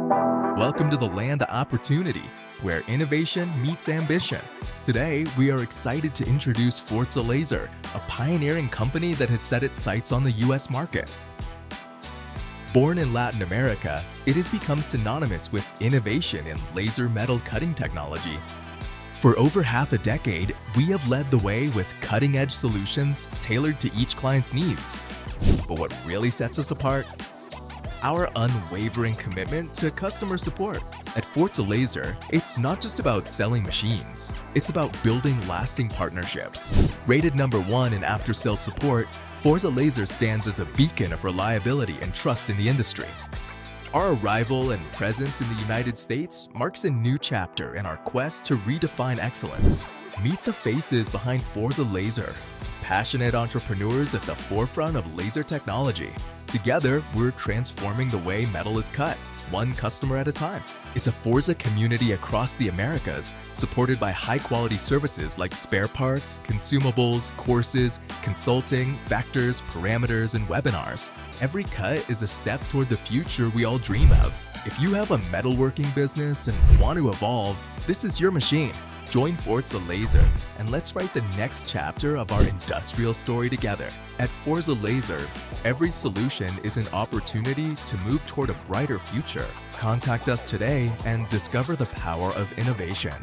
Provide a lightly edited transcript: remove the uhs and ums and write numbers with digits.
Welcome to the land of opportunity, where innovation meets ambition. Today, we are excited to introduce FORZA Laser, a pioneering company that has set its sights on the US market. Born in Latin America, it has become synonymous with innovation in laser metal cutting technology. For over half a decade, we have led the way with cutting-edge solutions tailored to each client's needs. But what really sets us apart? Our unwavering commitment to customer support. At FORZA Laser, it's not just about selling machines, it's about building lasting partnerships. Rated #1 in after-sales support, FORZA Laser stands as a beacon of reliability and trust in the industry. Our arrival and presence in the United States marks a new chapter in our quest to redefine excellence. Meet the faces behind FORZA Laser, passionate entrepreneurs at the forefront of laser technology. Together, we're transforming the way metal is cut, one customer at a time. It's a FORZA community across the Americas, supported by high-quality services like spare parts, consumables, courses, consulting, vectors, parameters, and webinars. Every cut is a step toward the future we all dream of. If you have a metalworking business and want to evolve, this is your machine. Join FORZA Laser and let's write the next chapter of our industrial story together. At FORZA Laser, every solution is an opportunity to move toward a brighter future. Contact us today and discover the power of innovation.